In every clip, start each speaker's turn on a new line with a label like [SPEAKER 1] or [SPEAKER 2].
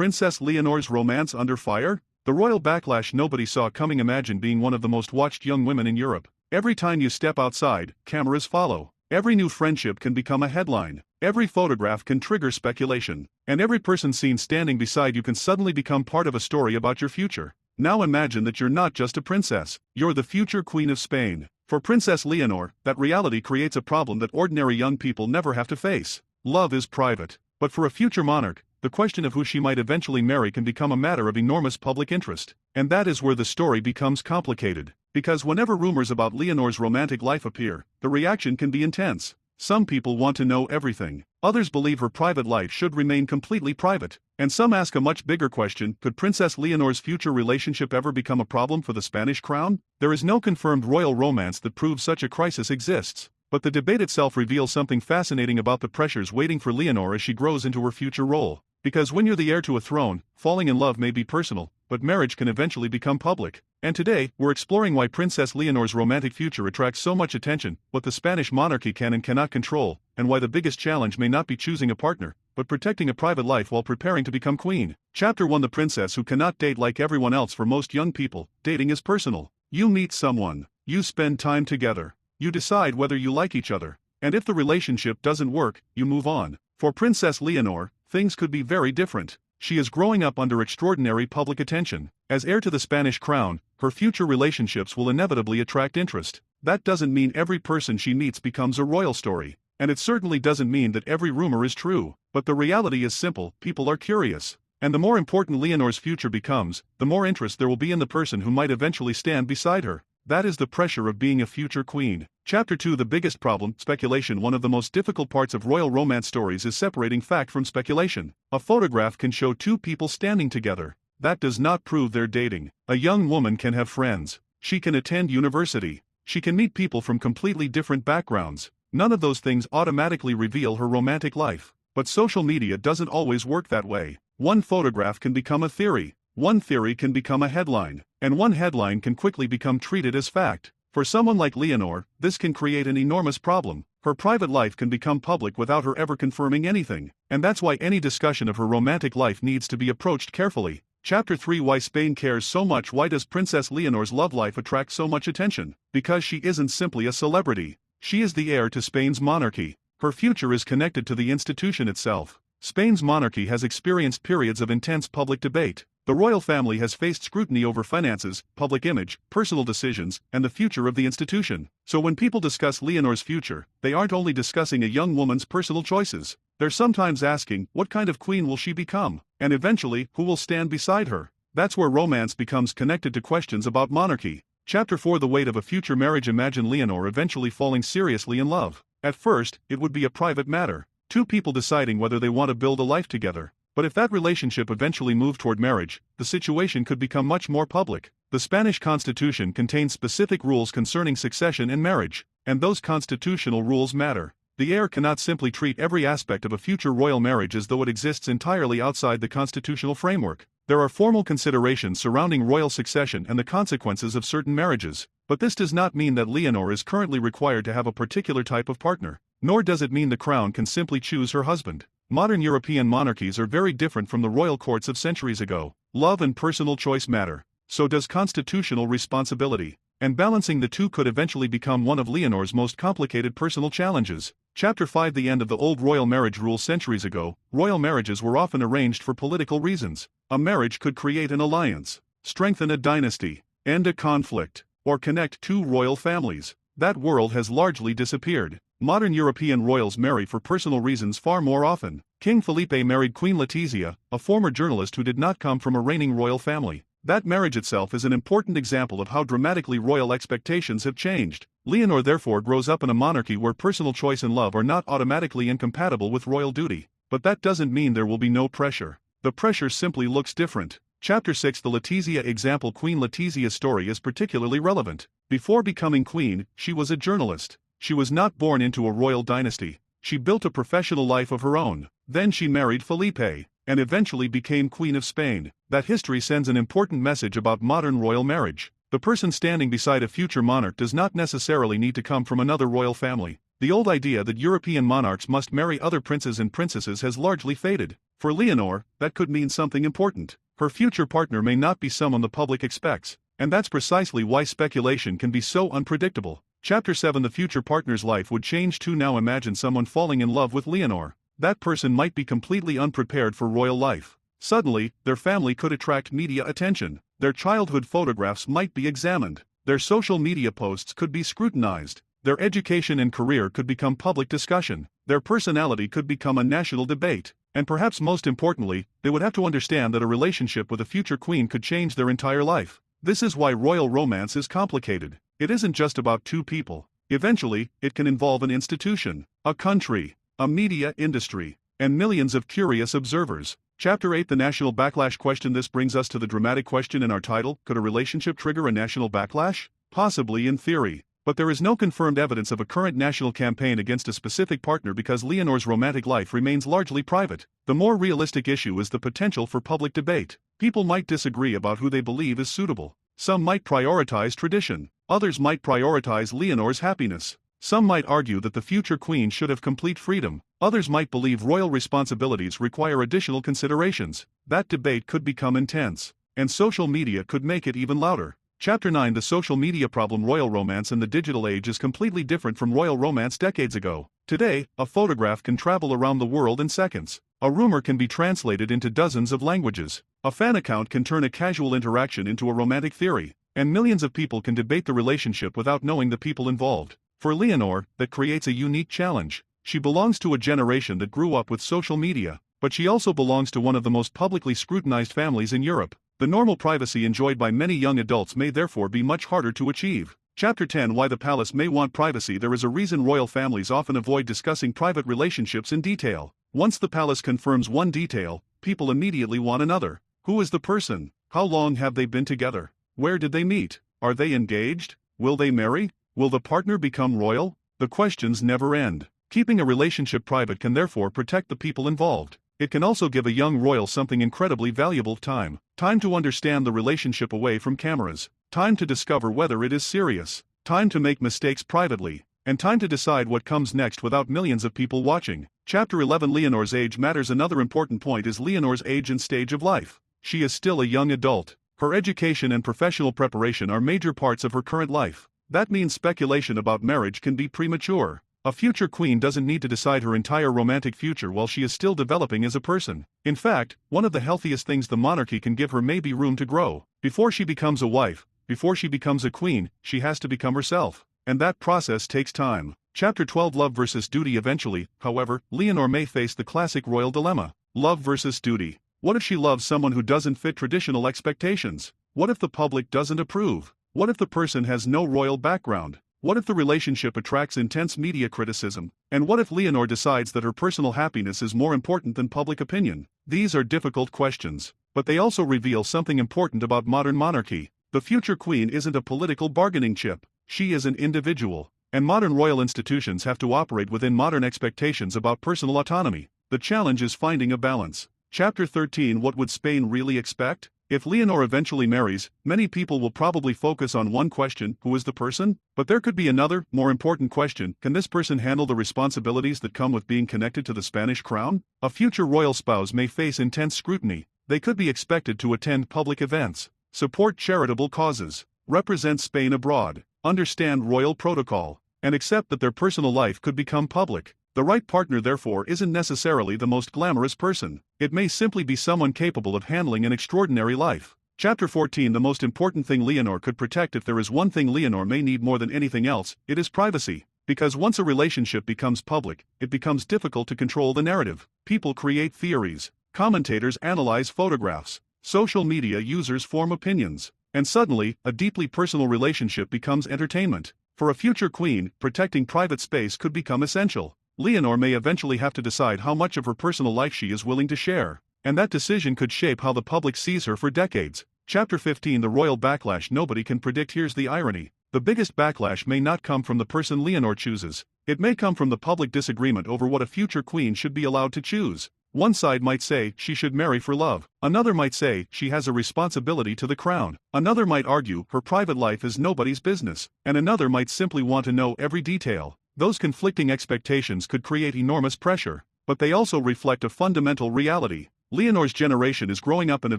[SPEAKER 1] Princess Leonor's romance under fire? The royal backlash nobody saw coming. Imagine being one of the most watched young women in Europe. Every time you step outside, cameras follow. Every new friendship can become a headline. Every photograph can trigger speculation. And every person seen standing beside you can suddenly become part of a story about your future. Now imagine that you're not just a princess, you're the future Queen of Spain. For Princess Leonor, that reality creates a problem that ordinary young people never have to face. Love is private. But for a future monarch, the question of who she might eventually marry can become a matter of enormous public interest. And that is where the story becomes complicated. Because whenever rumors about Leonor's romantic life appear, the reaction can be intense. Some people want to know everything. Others believe her private life should remain completely private. And some ask a much bigger question: could Princess Leonor's future relationship ever become a problem for the Spanish crown? There is no confirmed royal romance that proves such a crisis exists. But the debate itself reveals something fascinating about the pressures waiting for Leonor as she grows into her future role. Because when you're the heir to a throne, falling in love may be personal, but marriage can eventually become public. And today, we're exploring why Princess Leonor's romantic future attracts so much attention, what the Spanish monarchy can and cannot control, and why the biggest challenge may not be choosing a partner, but protecting a private life while preparing to become queen. Chapter 1: The princess who cannot date. Like everyone else, for most young people, dating is personal. You meet someone, you spend time together, you decide whether you like each other, and if the relationship doesn't work, you move on. For Princess Leonor, things could be very different. She is growing up under extraordinary public attention. As heir to the Spanish crown, her future relationships will inevitably attract interest. That doesn't mean every person she meets becomes a royal story. And it certainly doesn't mean that every rumor is true. But the reality is simple: people are curious. And the more important Leonor's future becomes, the more interest there will be in the person who might eventually stand beside her. That is the pressure of being a future queen. Chapter 2: The biggest problem: speculation. One of the most difficult parts of royal romance stories is separating fact from speculation. A photograph can show two people standing together. That does not prove they're dating. A young woman can have friends. She can attend university. She can meet people from completely different backgrounds. None of those things automatically reveal her romantic life. But social media doesn't always work that way. One photograph can become a theory. One theory can become a headline. And one headline can quickly become treated as fact. For someone like Leonor, this can create an enormous problem. Her private life can become public without her ever confirming anything. And that's why any discussion of her romantic life needs to be approached carefully. Chapter 3: Why Spain cares so much. Why does Princess Leonor's love life attract so much attention? Because she isn't simply a celebrity. She is the heir to Spain's monarchy. Her future is connected to the institution itself. Spain's monarchy has experienced periods of intense public debate. The royal family has faced scrutiny over finances, public image, personal decisions, and the future of the institution. So when people discuss Leonor's future, they aren't only discussing a young woman's personal choices. They're sometimes asking, what kind of queen will she become? And eventually, who will stand beside her? That's where romance becomes connected to questions about monarchy. Chapter 4: The weight of a future marriage. Imagine Leonor eventually falling seriously in love. At first, it would be a private matter. Two people deciding whether they want to build a life together. But if that relationship eventually moved toward marriage, the situation could become much more public. The Spanish constitution contains specific rules concerning succession and marriage, and those constitutional rules matter. The heir cannot simply treat every aspect of a future royal marriage as though it exists entirely outside the constitutional framework. There are formal considerations surrounding royal succession and the consequences of certain marriages. But this does not mean that Leonor is currently required to have a particular type of partner. Nor does it mean the crown can simply choose her husband. Modern European monarchies are very different from the royal courts of centuries ago. Love and personal choice matter. So does constitutional responsibility. And balancing the two could eventually become one of Leonor's most complicated personal challenges. Chapter 5: The end of the old royal marriage rule. Centuries ago, royal marriages were often arranged for political reasons. A marriage could create an alliance, strengthen a dynasty, end a conflict, or connect two royal families. That world has largely disappeared. Modern European royals marry for personal reasons far more often. King Felipe married Queen Letizia, a former journalist who did not come from a reigning royal family. That marriage itself is an important example of how dramatically royal expectations have changed. Leonor therefore grows up in a monarchy where personal choice and love are not automatically incompatible with royal duty. But that doesn't mean there will be no pressure. The pressure simply looks different. Chapter 6: The Letizia example. Queen Letizia's story is particularly relevant. Before becoming queen, she was a journalist. She was not born into a royal dynasty. She built a professional life of her own. Then she married Felipe, and eventually became Queen of Spain. That history sends an important message about modern royal marriage. The person standing beside a future monarch does not necessarily need to come from another royal family. The old idea that European monarchs must marry other princes and princesses has largely faded. For Leonor, that could mean something important. Her future partner may not be someone the public expects, and that's precisely why speculation can be so unpredictable. Chapter 7 The future partner's life would change too. Now imagine someone falling in love with Leonor. That person might be completely unprepared for royal life. Suddenly, their family could attract media attention. Their childhood photographs might be examined. Their social media posts could be scrutinized. Their education and career could become public discussion. Their personality could become a national debate. And perhaps most importantly, they would have to understand that a relationship with a future queen could change their entire life. This is why royal romance is complicated. It isn't just about two people. Eventually, it can involve an institution, a country, a media industry, and millions of curious observers. Chapter 8 The National Backlash Question. This brings us to the dramatic question in our title: could a relationship trigger a national backlash? Possibly in theory. But there is no confirmed evidence of a current national campaign against a specific partner because Leonor's romantic life remains largely private. The more realistic issue is the potential for public debate. People might disagree about who they believe is suitable. Some might prioritize tradition. Others might prioritize Leonor's happiness. Some might argue that the future queen should have complete freedom. Others might believe royal responsibilities require additional considerations. That debate could become intense, and social media could make it even louder. Chapter 9 The social media problem. Royal romance in the digital age is completely different from royal romance decades ago. Today, a photograph can travel around the world in seconds. A rumor can be translated into dozens of languages. A fan account can turn a casual interaction into a romantic theory. And millions of people can debate the relationship without knowing the people involved. For Leonor, that creates a unique challenge. She belongs to a generation that grew up with social media, but she also belongs to one of the most publicly scrutinized families in Europe. The normal privacy enjoyed by many young adults may therefore be much harder to achieve. Chapter 10 Why the palace may want privacy. There is a reason royal families often avoid discussing private relationships in detail. Once the palace confirms one detail, people immediately want another. Who is the person? How long have they been together? Where did they meet? Are they engaged? Will they marry? Will the partner become royal? The questions never end. Keeping a relationship private can therefore protect the people involved. It can also give a young royal something incredibly valuable: time. Time to understand the relationship away from cameras. Time to discover whether it is serious. Time to make mistakes privately. And time to decide what comes next without millions of people watching. Chapter 11 Leonor's age matters. Another important point is Leonor's age and stage of life. She is still a young adult. Her education and professional preparation are major parts of her current life. That means speculation about marriage can be premature. A future queen doesn't need to decide her entire romantic future while she is still developing as a person. In fact, one of the healthiest things the monarchy can give her may be room to grow. Before she becomes a wife, before she becomes a queen, she has to become herself. And that process takes time. Chapter 12 Love versus duty. Eventually, however, Leonor may face the classic royal dilemma. Love versus duty. What if she loves someone who doesn't fit traditional expectations? What if the public doesn't approve? What if the person has no royal background? What if the relationship attracts intense media criticism? And what if Leonor decides that her personal happiness is more important than public opinion? These are difficult questions, but they also reveal something important about modern monarchy. The future queen isn't a political bargaining chip. She is an individual. And modern royal institutions have to operate within modern expectations about personal autonomy. The challenge is finding a balance. Chapter 13 What would Spain really expect? If Leonor eventually marries, many people will probably focus on one question: who is the person? But there could be another, more important question: can this person handle the responsibilities that come with being connected to the Spanish crown? A future royal spouse may face intense scrutiny. They could be expected to attend public events, support charitable causes, represent Spain abroad, understand royal protocol, and accept that their personal life could become public. The right partner therefore isn't necessarily the most glamorous person. It may simply be someone capable of handling an extraordinary life. Chapter 14 The most important thing Leonor could protect. If there is one thing Leonor may need more than anything else, it is privacy. Because once a relationship becomes public, it becomes difficult to control the narrative. People create theories, commentators analyze photographs, social media users form opinions, and suddenly, a deeply personal relationship becomes entertainment. For a future queen, protecting private space could become essential. Leonor may eventually have to decide how much of her personal life she is willing to share, and that decision could shape how the public sees her for decades. Chapter 15 The royal backlash nobody can predict. Here's the irony. The biggest backlash may not come from the person Leonor chooses. It may come from the public disagreement over what a future queen should be allowed to choose. One side might say she should marry for love. Another might say she has a responsibility to the crown. Another might argue her private life is nobody's business. And another might simply want to know every detail. Those conflicting expectations could create enormous pressure, but they also reflect a fundamental reality. Leonor's generation is growing up in a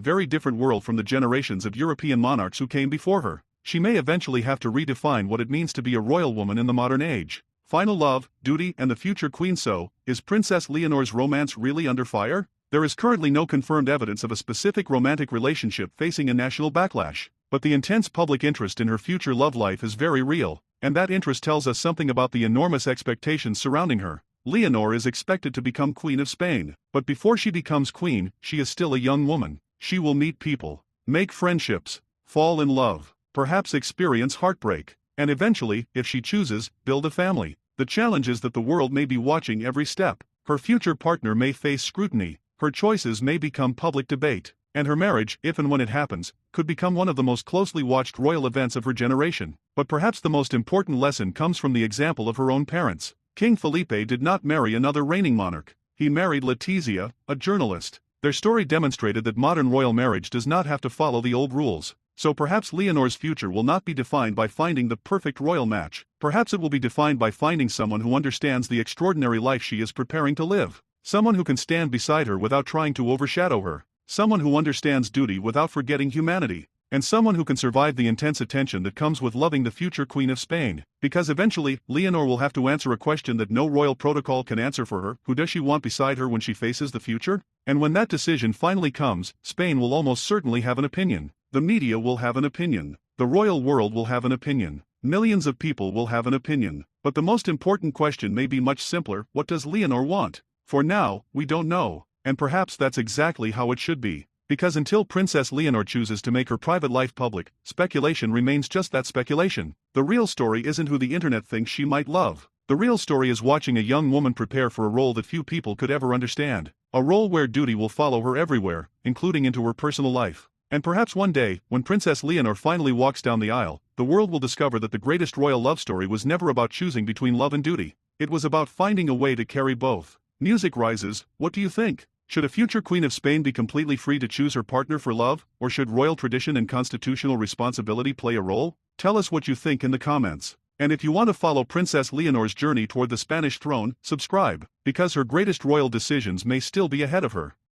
[SPEAKER 1] very different world from the generations of European monarchs who came before her. She may eventually have to redefine what it means to be a royal woman in the modern age. Final love, duty, and the future queen. So, is Princess Leonor's romance really under fire? There is currently no confirmed evidence of a specific romantic relationship facing a national backlash, but the intense public interest in her future love life is very real, and that interest tells us something about the enormous expectations surrounding her. Leonor is expected to become Queen of Spain, but before she becomes queen, she is still a young woman. She will meet people, make friendships, fall in love, perhaps experience heartbreak, and eventually, if she chooses, build a family. The challenge is that the world may be watching every step. Her future partner may face scrutiny, her choices may become public debate, and her marriage, if and when it happens, could become one of the most closely watched royal events of her generation. But perhaps the most important lesson comes from the example of her own parents. King Felipe did not marry another reigning monarch. He married Letizia, a journalist. Their story demonstrated that modern royal marriage does not have to follow the old rules. So perhaps Leonor's future will not be defined by finding the perfect royal match. Perhaps it will be defined by finding someone who understands the extraordinary life she is preparing to live. Someone who can stand beside her without trying to overshadow her. Someone who understands duty without forgetting humanity. And someone who can survive the intense attention that comes with loving the future Queen of Spain. Because eventually, Leonor will have to answer a question that no royal protocol can answer for her. Who does she want beside her when she faces the future? And when that decision finally comes, Spain will almost certainly have an opinion. The media will have an opinion. The royal world will have an opinion. Millions of people will have an opinion. But the most important question may be much simpler: what does Leonor want? For now, we don't know. And perhaps that's exactly how it should be. Because until Princess Leonor chooses to make her private life public, speculation remains just that, speculation. The real story isn't who the internet thinks she might love. The real story is watching a young woman prepare for a role that few people could ever understand. A role where duty will follow her everywhere, including into her personal life. And perhaps one day, when Princess Leonor finally walks down the aisle, the world will discover that the greatest royal love story was never about choosing between love and duty. It was about finding a way to carry both. Music rises. What do you think? Should a future Queen of Spain be completely free to choose her partner for love, or should royal tradition and constitutional responsibility play a role? Tell us what you think in the comments. And if you want to follow Princess Leonor's journey toward the Spanish throne, subscribe, because her greatest royal decisions may still be ahead of her.